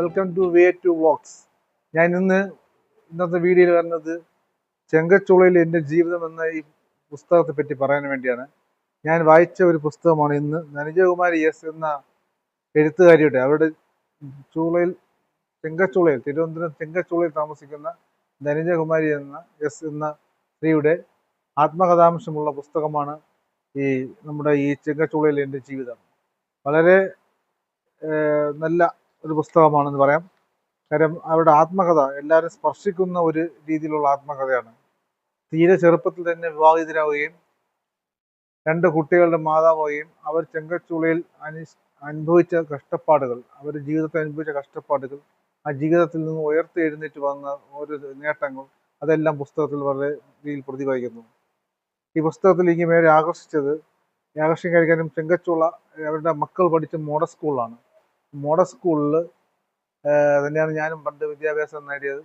Welcome to way to vlogs. ഞാൻ ഇന്നത്തെ വീഡിയോയിൽ വരുന്നത് ചെങ്കച്ചുളയിൽ എൻ്റെ ജീവിതം എന്ന ഈ പുസ്തകത്തെ പറ്റി പറയാൻ വേണ്ടിയാണ്. ഞാൻ വായിച്ച ഒരു പുസ്തകമാണ് ഇന്ന്. ധനുജകുമാരി എസ് എന്ന എഴുത്തുകാരിയുടെ അവരുടെ ചെങ്കച്ചുളയിൽ തിരുവനന്തപുരം ചെങ്കച്ചുളയിൽ താമസിക്കുന്ന ധനുജകുമാരി എന്ന സ്ത്രീയുടെ ആത്മകഥാംശമുള്ള പുസ്തകമാണ് നമ്മുടെ ഈ ചെങ്കച്ചുളയിൽ എൻ്റെ ജീവിതം. വളരെ നല്ല ഒരു പുസ്തകമാണെന്ന് പറയാം. കാര്യം അവരുടെ ആത്മകഥ എല്ലാവരും സ്പർശിക്കുന്ന ഒരു രീതിയിലുള്ള ആത്മകഥയാണ്. തീരെ ചെറുപ്പത്തിൽ തന്നെ വിവാഹിതരാവുകയും 2 കുട്ടികളുടെ മാതാവുകയും അവർ ചെങ്കച്ചുളയിൽ അനുഭവിച്ച കഷ്ടപ്പാടുകൾ, അവരുടെ ജീവിതത്തിൽ അനുഭവിച്ച കഷ്ടപ്പാടുകൾ, ആ ജീവിതത്തിൽ നിന്ന് ഉയർത്തെഴുന്നേറ്റ് വന്ന ഓരോ നേട്ടങ്ങൾ, അതെല്ലാം പുസ്തകത്തിൽ വളരെ രീതിയിൽ പ്രതിപാദിക്കുന്നു. ഈ പുസ്തകത്തിൽ എനിക്ക് മേലെ ആകർഷിക്കാനും ചെങ്കച്ചുള അവരുടെ മക്കൾ പഠിച്ച മോഡൽ സ്കൂളാണ്. മോഡൽ സ്കൂളിൽ തന്നെയാണ് ഞാനും പണ്ട് വിദ്യാഭ്യാസം നേടിയത്.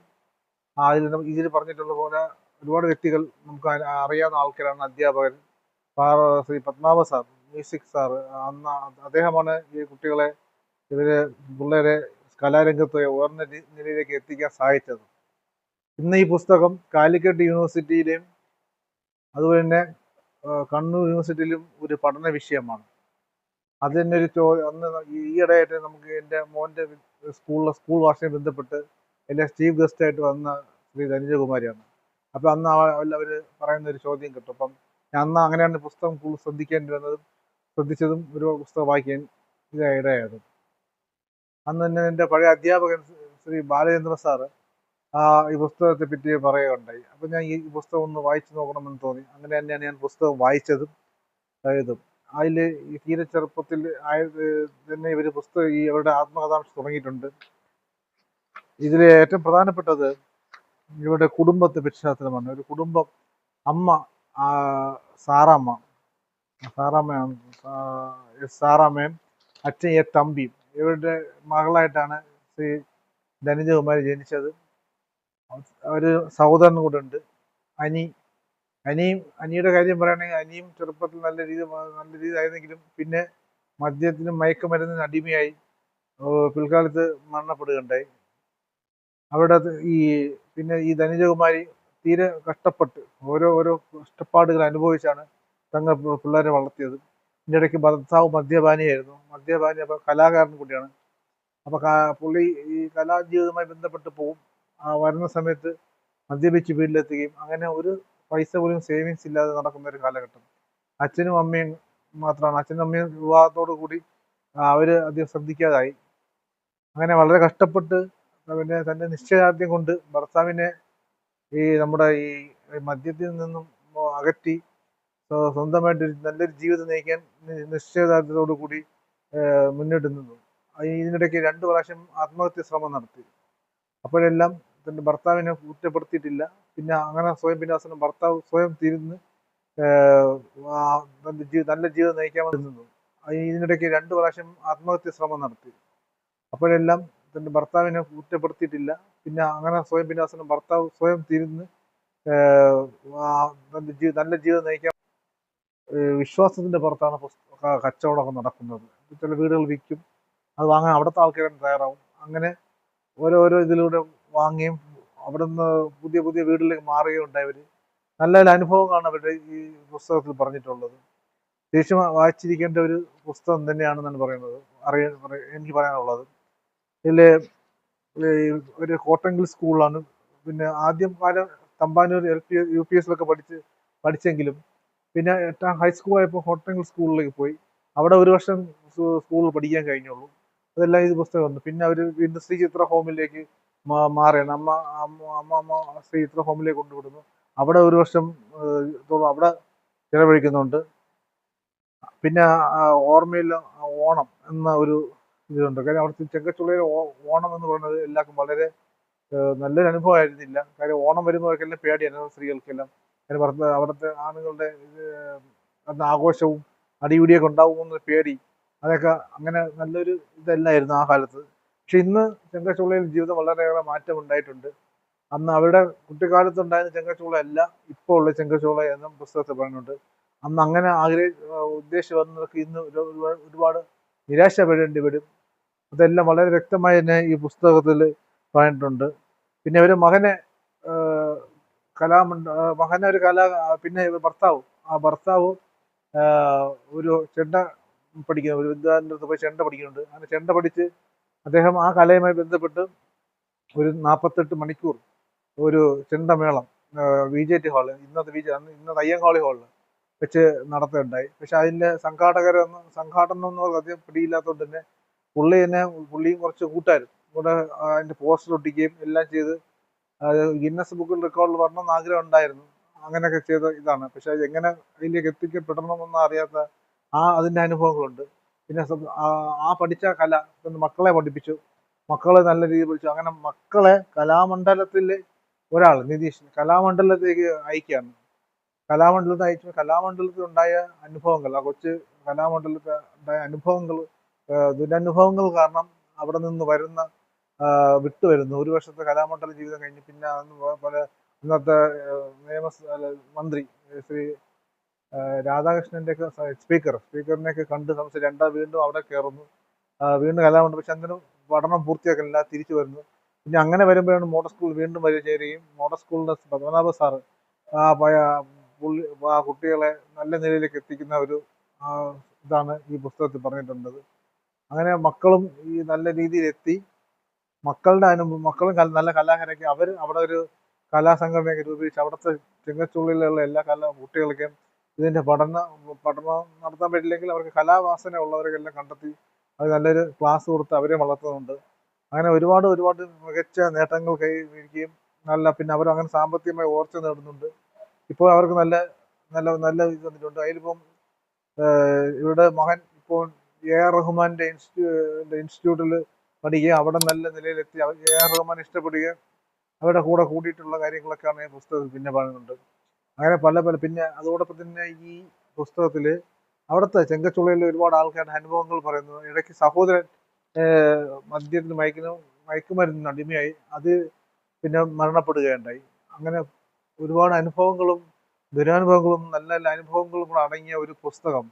ഇതിൽ പറഞ്ഞിട്ടുള്ള പോലെ ഒരുപാട് വ്യക്തികൾ നമുക്ക് അറിയാവുന്ന ആൾക്കാരാണ്. അധ്യാപകൻ ശ്രീ പത്മാവ സാർ, മ്യൂസിക് സാർ, അദ്ദേഹമാണ് ഈ പിള്ളേരെ കലാരംഗത്ത് ഉയർന്ന നിലയിലേക്ക് എത്തിക്കാൻ സഹായിച്ചത്. ഇന്ന് ഈ പുസ്തകം കാലിക്കറ്റ് യൂണിവേഴ്സിറ്റിയിലെയും അതുപോലെ തന്നെ കണ്ണൂർ യൂണിവേഴ്സിറ്റിയിലും ഒരു പഠന വിഷയമാണ്. അത് തന്നെ അന്ന് ഈയിടെയായിട്ട് നമുക്ക് എൻ്റെ മോൻ്റെ സ്കൂൾ വാർഷികമായി ബന്ധപ്പെട്ട് എൻ്റെ ചീഫ് ഗസ്റ്റായിട്ട് വന്ന ശ്രീ ധനുജകുമാരിയാണ്. അപ്പം അന്ന് അവർ പറയുന്ന ഒരു ചോദ്യം കിട്ടും. അപ്പം ഞാൻ അങ്ങനെയാണ് പുസ്തകം കൂടുതൽ ശ്രദ്ധിച്ചതും ഒരു പുസ്തകം വായിക്കാൻ ഇടയായത്. അന്ന് തന്നെ എൻ്റെ പഴയ അധ്യാപകൻ ശ്രീ ബാലചന്ദ്ര സാറ് ഈ പുസ്തകത്തെ പറ്റി പറയുകയുണ്ടായി. അപ്പം ഞാൻ ഈ പുസ്തകം ഒന്ന് വായിച്ചു നോക്കണമെന്ന് തോന്നി. അങ്ങനെ തന്നെയാണ് ഞാൻ പുസ്തകം വായിച്ചതും എഴുതും. അതിൽ ഈ തീരെ ചെറുപ്പത്തിൽ തന്നെ ഇവർ അവരുടെ ആത്മകഥാംശം തുടങ്ങിയിട്ടുണ്ട്. ഇതിൽ ഏറ്റവും പ്രധാനപ്പെട്ടത് ഇവരുടെ കുടുംബത്തെ പശ്ചാത്തലമാണ്. ഒരു കുടുംബം, അമ്മ സാറാമ്മയും അച്ഛൻ തമ്പിയും. ഇവരുടെ മകളായിട്ടാണ് ശ്രീ ധനുജകുമാരി ജനിച്ചത്. ഒരു സഹോദരൻ കൂടെ ഉണ്ട്, അനിയുടെ കാര്യം പറയുകയാണെങ്കിൽ അനിയും ചെറുപ്പത്തിൽ നല്ല രീതിയിലായിരുന്നെങ്കിലും പിന്നെ മദ്യത്തിനും മയക്കുമരുന്നിനും അടിമയായി പിൽക്കാലത്ത് മരണപ്പെടുകയുണ്ടായി. അവിടെ പിന്നെ ഈ ധനുജകുമാരി തീരെ കഷ്ടപ്പെട്ട് ഓരോ കഷ്ടപ്പാടുകൾ അനുഭവിച്ചാണ് തങ്ങൾ പിള്ളേരെ വളർത്തിയത്. ഇതിൻ്റെ ഇടയ്ക്ക് ഭർത്താവ് മദ്യപാനിയായിരുന്നു. അപ്പോൾ കലാകാരൻ കൂടിയാണ്. അപ്പോൾ പുള്ളി ഈ കലാജീവിതവുമായി ബന്ധപ്പെട്ട് പോകും. വരുന്ന സമയത്ത് മദ്യപിച്ച് വീട്ടിലെത്തുകയും അങ്ങനെ ഒരു പൈസ പോലും സേവിങ്സ് ഇല്ലാതെ നടക്കുന്ന ഒരു കാലഘട്ടം. അച്ഛനും അമ്മയും മാത്രമാണ്. അച്ഛനും അമ്മയും വിവാഹത്തോടു കൂടി അവർ അധികം ശ്രദ്ധിക്കാതായി. അങ്ങനെ വളരെ കഷ്ടപ്പെട്ട് പിന്നെ തൻ്റെ നിശ്ചയദാർഢ്യം കൊണ്ട് ഭർത്താവിനെ നമ്മുടെ ഈ മദ്യത്തിൽ നിന്നും അകറ്റി സ്വന്തമായിട്ട് നല്ലൊരു ജീവിതം നയിക്കാൻ നിശ്ചയദാർഢ്യത്തോടു കൂടി മുന്നോട്ട് നിന്നു. ഇതിനിടയ്ക്ക് 2 പ്രാവശ്യം ആത്മഹത്യ ശ്രമം നടത്തി. അപ്പോഴെല്ലാം തൻ്റെ ഭർത്താവിനെ കുറ്റപ്പെടുത്തിയിട്ടില്ല. പിന്നെ അങ്ങനെ അവസാനം ഭർത്താവ് സ്വയം തിരിഞ്ഞ് നല്ല ജീവിതം നയിക്കാമെന്ന് നിന്നു. ഇതിനിടയ്ക്ക് 2 പ്രാവശ്യം ആത്മഹത്യ ശ്രമം നടത്തി. അപ്പോഴെല്ലാം തൻ്റെ ഭർത്താവിനെ കുറ്റപ്പെടുത്തിയിട്ടില്ല. പിന്നെ അങ്ങനെ അവസാനം ഭർത്താവ് സ്വയം തിരിഞ്ഞ് നല്ല ജീവിതം നയിക്കാൻ വിശ്വാസത്തിന്റെ പുറത്താണ് കച്ചവടമൊക്കെ നടക്കുന്നത്. ചില വീടുകൾ വിൽക്കും, അത് വാങ്ങാൻ അവിടുത്തെ ആൾക്കാരും തയ്യാറാവും. അങ്ങനെ ഓരോരോ ഇതിലൂടെ വാങ്ങുകയും അവിടുന്ന് പുതിയ വീട്ടിലേക്ക് മാറുകയും ഉണ്ടായവർ. നല്ല അനുഭവങ്ങളാണ് അവരുടെ ഈ പുസ്തകത്തിൽ പറഞ്ഞിട്ടുള്ളത്. തിരിച്ചും വായിച്ചിരിക്കേണ്ട ഒരു പുസ്തകം തന്നെയാണെന്നാണ് എനിക്ക് പറയാനുള്ളത്. ഇതിൽ ഒരു കോട്ടങ്കൽ സ്കൂളാണ്. പിന്നെ ആദ്യം കാലം തമ്പാനൂർ UPS പഠിച്ചെങ്കിലും പിന്നെ ഹൈസ്കൂൾ ആയപ്പോൾ കോട്ടങ്കൽ സ്കൂളിലേക്ക് പോയി. അവിടെ 1 വർഷം സ്കൂളിൽ പഠിക്കാൻ കഴിഞ്ഞുള്ളൂ. അതെല്ലാം ഇത് പുസ്തകം വന്നു. പിന്നെ അവർ വീണ്ടും ശ്രീ ചിത്ര ഹോമിലേക്ക് മാറുകയാണ്. അമ്മ ശ്രീ ചിത്ര ഹോമിലേക്ക് കൊണ്ടുവിടുന്നു. അവിടെ 1 വർഷം അവിടെ ചിലവഴിക്കുന്നുണ്ട്. പിന്നെ ഓർമ്മയില്ല ഓണം എന്ന ഒരു ഇതുണ്ട്. കാര്യം അവിടുത്തെ ചെങ്കച്ചുളയിലെ ഓണം എന്ന് പറയുന്നത് എല്ലാവർക്കും വളരെ നല്ലൊരു അനുഭവമായിരുന്നില്ല. കാര്യം ഓണം വരുന്നവർക്കെല്ലാം പേടിയായിരുന്നു, സ്ത്രീകൾക്കെല്ലാം. അവിടുത്തെ ആണുങ്ങളുടെ ആഘോഷവും അടിപിടിയൊക്കെ ഉണ്ടാകുമെന്ന് പേടി, അതൊക്കെ അങ്ങനെ നല്ലൊരു ഇതല്ലായിരുന്നു ആ കാലത്ത്. പക്ഷെ ഇന്ന് ചെങ്കച്ചുളയിൽ ജീവിതം വളരെയേറെ മാറ്റം ഉണ്ടായിട്ടുണ്ട്. അന്ന് അവരുടെ കുട്ടിക്കാലത്തുണ്ടായിരുന്ന ചെങ്കച്ചുള അല്ല ഇപ്പോൾ ഉള്ള ചെങ്കച്ചുള എന്ന പുസ്തകത്തിൽ പറയുന്നുണ്ട്. അന്ന് അങ്ങനെ ഉദ്ദേശിച്ച് വന്നവർക്ക് ഇന്ന് ഒരുപാട് നിരാശപ്പെടേണ്ടി വരും. അതെല്ലാം വളരെ വ്യക്തമായി തന്നെ ഈ പുസ്തകത്തിൽ പറഞ്ഞിട്ടുണ്ട്. പിന്നെ ഒരു മകനെ ആഹ് മകനെ ഒരു പിന്നെ ഭർത്താവ്, ആ ഭർത്താവ് ആഹ് ഒരു ചെണ്ട പഠിക്കുന്ന ഒരു വിദ്വാൻ്റെ അടുത്ത് പോയി ചെണ്ട പഠിക്കുന്നുണ്ട്. അങ്ങനെ ചെണ്ട പഠിച്ച് അദ്ദേഹം ആ കലയുമായി ബന്ധപ്പെട്ട് ഒരു 48 മണിക്കൂർ ഒരു ചെണ്ടമേളം VJT ഹാള്, ഇന്നത്തെ അയ്യങ്കാളി ഹാളിൽ വെച്ച് നടത്തുകയുണ്ടായി. പക്ഷെ അതിൻ്റെ സംഘാടനം അധികം പിടിയില്ലാത്തതുകൊണ്ട് തന്നെ പുള്ളിയും കുറച്ച് കൂട്ടുകാരും കൂടെ അതിൻ്റെ പോസ്റ്റർ ഒട്ടിക്കുകയും എല്ലാം ചെയ്ത് അത് ഗിന്നസ് ബുക്കിൽ റെക്കോർഡിൽ വരണമെന്ന് ആഗ്രഹം ഉണ്ടായിരുന്നു. അങ്ങനെയൊക്കെ ചെയ്ത ഇതാണ്. പക്ഷെ അത് എങ്ങനെ അതിലേക്ക് എത്തിക്കപ്പെടണമെന്നൊന്നും അറിയാത്ത അതിൻ്റെ അനുഭവങ്ങളുണ്ട്. പിന്നെ ആ പഠിച്ച കല മക്കളെ പഠിപ്പിച്ചു. മക്കളെ നല്ല രീതിയിൽ പഠിച്ചു. അങ്ങനെ മക്കളെ കലാമണ്ഡലത്തിൽ ഒരാൾ നിതീഷ് കലാമണ്ഡലത്തിലേക്ക് അയക്കുകയാണ്. കലാമണ്ഡലത്തിൽ ഉണ്ടായ അനുഭവങ്ങൾ, ആ കൊച്ച് കലാമണ്ഡലത്തിൽ ഉണ്ടായ അനുഭവങ്ങൾ, ദുരനുഭവങ്ങൾ കാരണം അവിടെ നിന്ന് വിട്ടുവരുന്നു. ഒരു വർഷത്തെ കലാമണ്ഡല ജീവിതം കഴിഞ്ഞ് പിന്നെ പല ഇന്നത്തെ മന്ത്രി ശ്രീ രാധാകൃഷ്ണന്റെ ഒക്കെ സ്പീക്കറിനെയൊക്കെ കണ്ട് സംസാരിച്ച് വീണ്ടും അവിടെ കയറുന്നു. വീണ്ടും കലാമണ്ഡലം. പക്ഷെ അന്നേരം പഠനം പൂർത്തിയാക്കുന്നില്ല, തിരിച്ചു വരുന്നു. പിന്നെ അങ്ങനെ വരുമ്പോഴാണ് മോഡൽ സ്കൂൾ വീണ്ടും ചേരുകയും മോഡൽ സ്കൂളിന്റെ പത്മനാഭ സാറ് ആ കുട്ടികളെ നല്ല നിലയിലേക്ക് എത്തിക്കുന്ന ഒരു ഇതാണ് ഈ പുസ്തകത്തിൽ പറഞ്ഞിട്ടുള്ളത്. അങ്ങനെ മക്കളും ഈ നല്ല രീതിയിൽ എത്തി. മക്കളും നല്ല കലാകാരൊക്കെ അവിടെ ഒരു കലാസംഘടനയൊക്കെ രൂപീകരിച്ച് അവിടുത്തെ ചെങ്കച്ചുള്ളിലുള്ള എല്ലാ കുട്ടികൾക്കും ഇതിന്റെ പഠനം നടത്താൻ പറ്റില്ലെങ്കിൽ അവർക്ക് കലാവാസന ഉള്ളവരെല്ലാം കണ്ടെത്തി അത് നല്ലൊരു ക്ലാസ് കൊടുത്ത് അവരെ വളർത്തുന്നുണ്ട്. അങ്ങനെ ഒരുപാട് മികച്ച നേട്ടങ്ങൾ കൈവരിക്കുകയും പിന്നെ അവർ അങ്ങനെ സാമ്പത്തികമായി ഉയർച്ച നേടുന്നുണ്ട്. ഇപ്പോൾ അവർക്ക് നല്ല നല്ല നല്ല ഇത് വന്നിട്ടുണ്ട്. അതിലിപ്പം ഇവരുടെ മകൻ ഇപ്പോൾ AR റഹ്മാന്റെ ഇൻസ്റ്റിറ്റ്യൂട്ടിൽ പഠിക്കുകയും അവിടെ നല്ല നിലയിലെത്തി AR റഹ്മാൻ ഇഷ്ടപ്പെടുകയും അവരുടെ കൂടെ കൂടിയിട്ടുള്ള കാര്യങ്ങളൊക്കെയാണ് ഈ പുസ്തകത്തിൽ പിന്നെ പറയുന്നുണ്ട്. അങ്ങനെ പല പിന്നെ അതോടൊപ്പം തന്നെ ഈ പുസ്തകത്തിൽ അവിടുത്തെ ചെങ്കച്ചുളയിലെ ഒരുപാട് ആൾക്കാരുടെ അനുഭവങ്ങൾ പറയുന്നു. ഇടയ്ക്ക് സഹോദരൻ മദ്യത്തിന് മയക്കുമരുന്നിന് അടിമയായി അത് പിന്നെ മരണപ്പെടുകയുണ്ടായി. അങ്ങനെ ഒരുപാട് അനുഭവങ്ങളും ദുരനുഭവങ്ങളും നല്ല നല്ല അനുഭവങ്ങളും കൂടെ അടങ്ങിയ ഒരു പുസ്തകം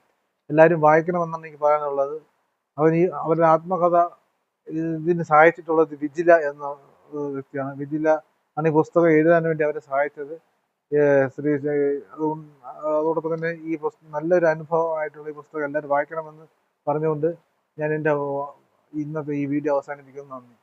എല്ലാവരും വായിക്കണമെന്നാണ് എനിക്ക് പറയാനുള്ളത്. അവരുടെ ആത്മകഥ ഇതിന് സഹായിച്ചിട്ടുള്ളത് വിജില എന്ന വ്യക്തിയാണ്. വിജില ആണ് ഈ പുസ്തകം എഴുതാൻ വേണ്ടി അവരെ സഹായിച്ചത്. അതോടൊപ്പം തന്നെ ഈ നല്ലൊരു അനുഭവമായിട്ടുള്ള ഈ പുസ്തകം എല്ലാവരും വായിക്കണമെന്ന് പറഞ്ഞുകൊണ്ട് ഞാൻ എൻ്റെ ഇന്നത്തെ ഈ വീഡിയോ അവസാനിപ്പിക്കുന്നു. നന്ദി.